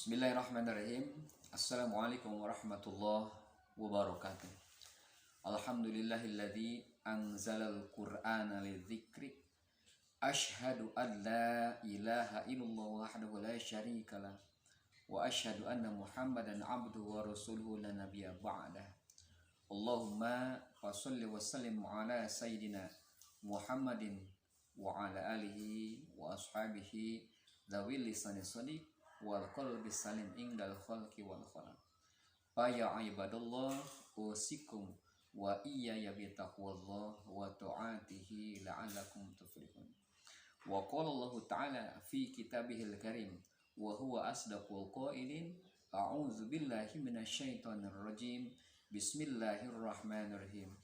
Bismillahirrahmanirrahim. Assalamualaikum warahmatullahi wabarakatuh. Alhamdulillahilladzi anzalal qur'ana lidzikri. Ashhadu an la ilaha illallah wahdahu la syarikalah. Wa ashhadu anna Muhammadan abduhu wa rasuluhu la nabiyya ba'dah. Allahumma shalli wa sallim ala sayyidina Muhammadin wa ala alihi wa ashabihi dzawil lisani shadiq wal qalbi salim indal khalqi wal khalaq. Ya ibadallah, usikum wa iyaya bi taqwallah wa ta'atihi la'allakum tuflihun. Wa qala Allah ta'ala fi kitabihil karim wa huwa asdaqul qailin, a'udzu billahi minasyaitonir rajim. Bismillahirrahmanirrahim.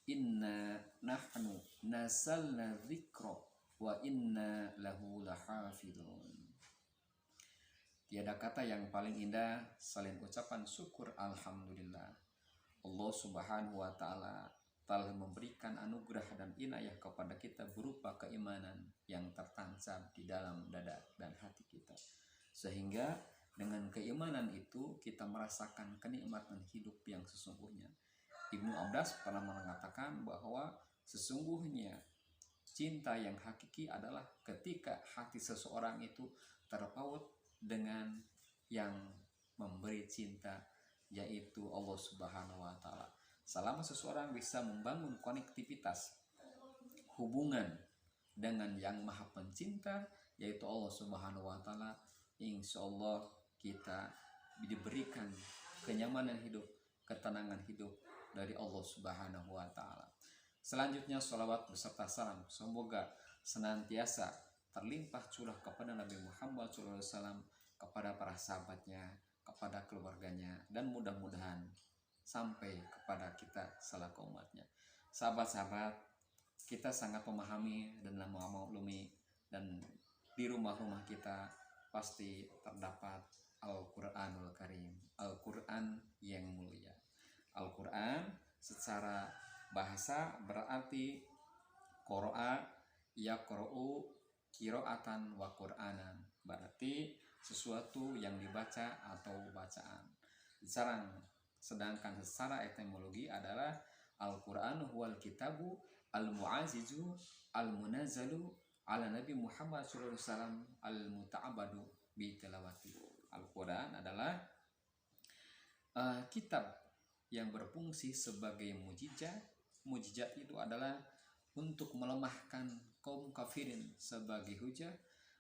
Inna nahnu nazzalna dzikra wa inna lahu lahafidun. Tiada kata yang paling indah selain ucapan syukur alhamdulillah. Allah Subhanahu wa taala telah memberikan anugerah dan inayah kepada kita berupa keimanan yang tertancap di dalam dada dan hati kita. Sehingga dengan keimanan itu kita merasakan kenikmatan hidup yang sesungguhnya. Ibnu Abbas pernah mengatakan bahwa sesungguhnya cinta yang hakiki adalah ketika hati seseorang itu terpaut dengan yang memberi cinta, yaitu Allah Subhanahu wa taala. Selama seseorang bisa membangun konektivitas hubungan dengan yang Maha Pencinta, yaitu Allah Subhanahu wa taala, insya Allah kita diberikan kenyamanan hidup, ketenangan hidup dari Allah Subhanahu wa taala. Selanjutnya sholawat beserta salam semoga senantiasa terlimpah curah kepada Nabi Muhammad SAW, kepada para sahabatnya, kepada keluarganya, dan mudah-mudahan sampai kepada kita selaku umatnya. Sahabat-sahabat, kita sangat memahami dan memaklumi, dan di rumah-rumah kita pasti terdapat Al-Quranul Karim, Al-Quran yang mulia. Al-Quran secara bahasa berarti qira'a yaqra'u qira'atan wa qur'anan, berarti sesuatu yang dibaca atau bacaan. Sedangkan secara etimologi adalah Al-Quran huwal kitabu al-mu'azizu al-munazzalu ala Nabi Muhammad SAW al-muta'abadu bi tilawati. Al-Quran adalah kitab yang berfungsi sebagai mujizat. Mujizat itu adalah untuk melemahkan kaum kafirin sebagai hujah.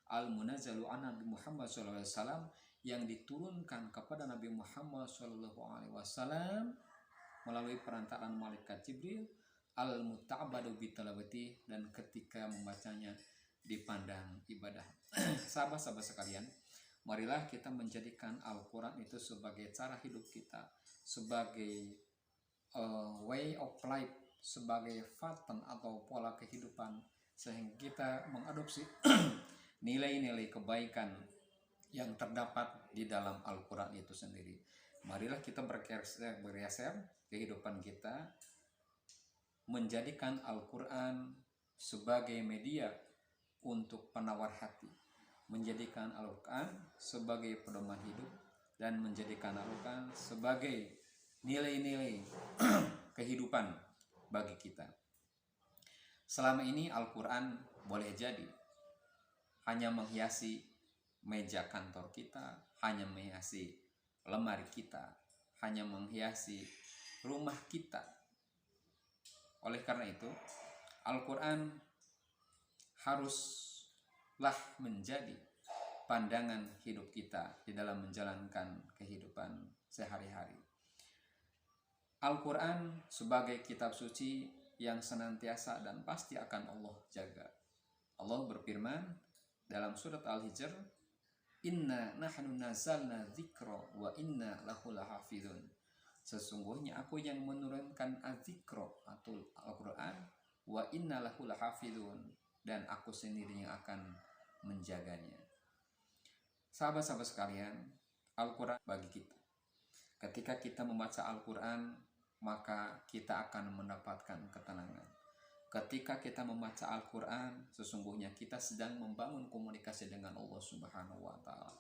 Al-munazzalu an Nabi Muhammad SAW, yang diturunkan kepada Nabi Muhammad SAW melalui perantaraan malaikat Jibril. Al-muta'abadu bitalawati, dan ketika membacanya dipandang ibadah. Sahabat-sahabat sekalian, marilah kita menjadikan Al-Quran itu sebagai cara hidup kita, sebagai way of life, sebagai pattern atau pola kehidupan, sehingga kita mengadopsi nilai-nilai kebaikan yang terdapat di dalam Al-Quran itu sendiri. Marilah kita bergeser kehidupan kita, menjadikan Al-Quran sebagai media untuk penawar hati, menjadikan Al-Quran sebagai pedoman hidup, dan menjadikan Al-Quran sebagai nilai-nilai kehidupan bagi kita. Selama ini Al-Quran boleh jadi hanya menghiasi meja kantor kita, hanya menghiasi lemari kita, hanya menghiasi rumah kita. Oleh karena itu, Al-Quran haruslah menjadi pandangan hidup kita di dalam menjalankan kehidupan sehari-hari. Al-Quran sebagai kitab suci yang senantiasa dan pasti akan Allah jaga. Allah berfirman dalam surat Al-Hijr, Inna nahnu nazzalna dzikra wa inna lahu lahafidun. Sesungguhnya aku yang menurunkan az-zikra atau Al-Quran, wa inna lahu lahafidun, dan aku sendiri yang akan menjaganya. Sahabat-sahabat sekalian, Al-Quran bagi kita. Ketika kita membaca Al-Quran, maka kita akan mendapatkan ketenangan. Ketika kita membaca Al-Quran, sesungguhnya kita sedang membangun komunikasi dengan Allah Subhanahu wa taala.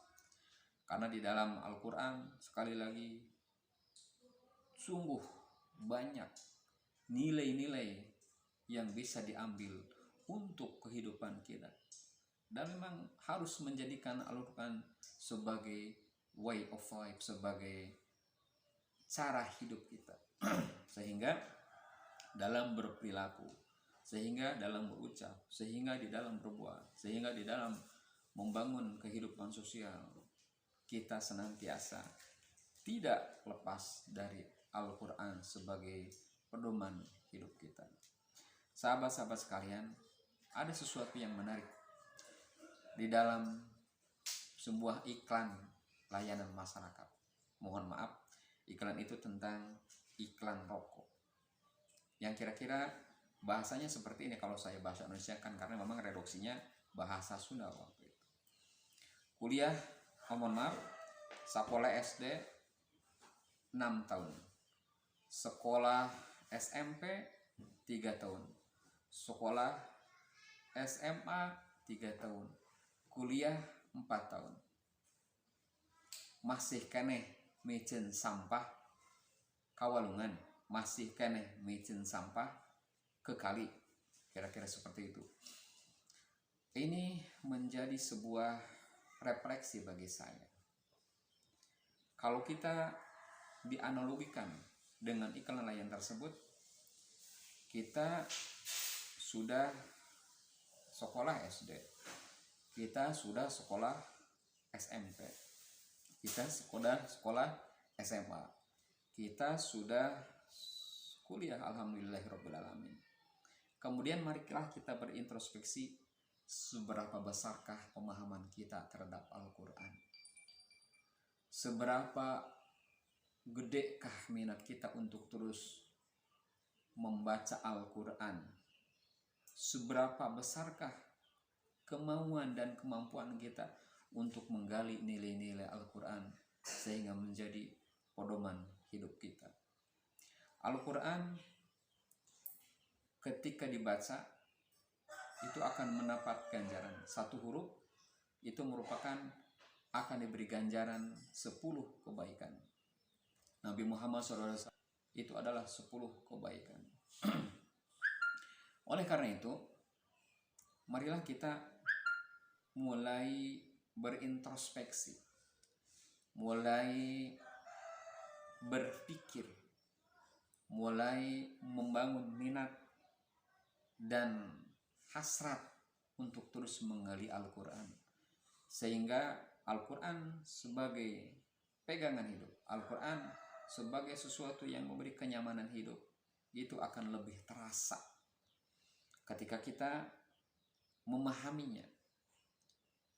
Karena di dalam Al-Quran sekali lagi sungguh banyak nilai-nilai yang bisa diambil untuk kehidupan kita. Dan memang harus menjadikan Al-Quran sebagai way of life, sebagai cara hidup kita. Sehingga dalam berperilaku, sehingga dalam berucap, sehingga di dalam berbuat, sehingga di dalam membangun kehidupan sosial, kita senantiasa tidak lepas dari Al-Quran sebagai pedoman hidup kita. Sahabat-sahabat sekalian, ada sesuatu yang menarik di dalam sebuah iklan layanan masyarakat. Mohon maaf, iklan itu tentang iklan rokok. Yang kira-kira bahasanya seperti ini kalau saya bahasa Indonesia kan, karena memang reduksinya bahasa Sunda waktu itu. Kuliah, mohon maaf, sekolah SD 6 tahun. Sekolah SMP 3 tahun. Sekolah SMA 3 tahun. Kuliah 4 tahun. Masih keneh mecen sampah kawalungan, masih keneh mecen sampah ke kali, kira-kira seperti itu. Ini menjadi sebuah refleksi bagi saya. Kalau kita dianalogikan dengan iklan layanan tersebut, kita sudah sekolah SD, kita sudah sekolah SMP, kita sekolah SMA, kita sudah kuliah, alhamdulillahirobbilalamin. Kemudian marilah kita berintrospeksi, seberapa besarkah pemahaman kita terhadap Al-Quran, seberapa gedekah minat kita untuk terus membaca Al-Quran, seberapa besarkah kemauan dan kemampuan kita untuk menggali nilai-nilai Al-Quran sehingga menjadi pedoman hidup kita. Al-Quran ketika dibaca itu akan mendapat ganjaran. Satu huruf itu merupakan akan diberi ganjaran 10 kebaikan. Nabi Muhammad SAW itu adalah 10 kebaikan. Oleh karena itu, marilah kita mulai berintrospeksi, mulai berpikir, mulai membangun minat dan hasrat untuk terus menggali Al-Quran, sehingga Al-Quran sebagai pegangan hidup, Al-Quran sebagai sesuatu yang memberi kenyamanan hidup, itu akan lebih terasa ketika kita memahaminya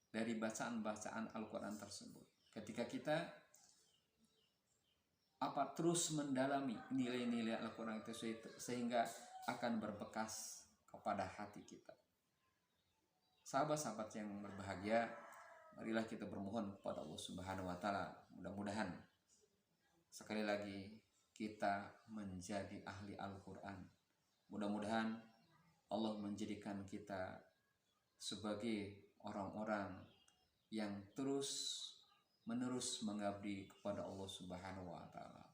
dari bacaan-bacaan Al-Quran tersebut. Ketika kita terus mendalami nilai-nilai Al-Quran itu, sehingga akan berbekas kepada hati kita. Sahabat-sahabat yang berbahagia, marilah kita bermohon kepada Allah Subhanahu wa Ta'ala, mudah-mudahan sekali lagi kita menjadi ahli Al-Quran. Mudah-mudahan Allah menjadikan kita sebagai orang-orang yang terus menerus mengabdi kepada Allah Subhanahu wa Ta'ala.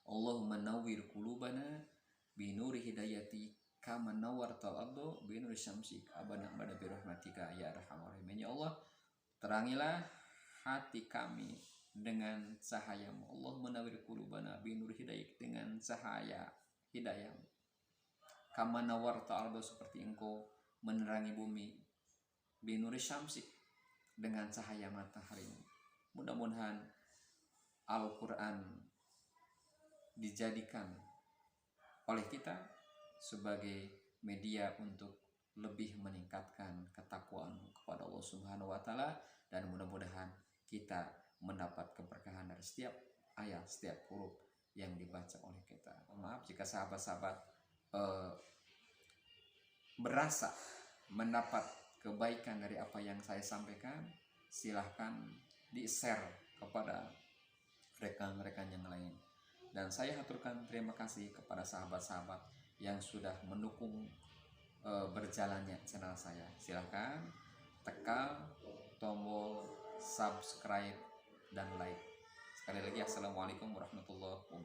Allahumma nawwir qulubana bi nuri hidayati kama nawwartal ardo bi nuri syamsik abana bada bi rahmatika ya arhamar rahimin. Ya Allah, terangilah hati kami dengan cahayamu. Allahumma nawwir qulubana bi nuri hidayati, dengan cahaya hidayahmu. Kama nawwartal ardo, seperti engkau menerangi bumi, bi nuri syamsik, dengan cahaya mataharimu. Mudah-mudahan Al-Quran dijadikan oleh kita sebagai media untuk lebih meningkatkan ketakwaan kepada Allah Subhanahu wa Ta'ala, dan mudah-mudahan kita mendapat keberkahan dari setiap ayat, setiap huruf yang dibaca oleh kita. Maaf jika sahabat-sahabat berasa mendapat kebaikan dari apa yang saya sampaikan, silahkan di-share kepada rekan-rekan yang lain. Dan saya haturkan terima kasih kepada sahabat-sahabat yang sudah mendukung berjalannya channel saya. Silahkan tekan tombol subscribe, dan like. Sekali lagi, assalamualaikum warahmatullahi wabarakatuh.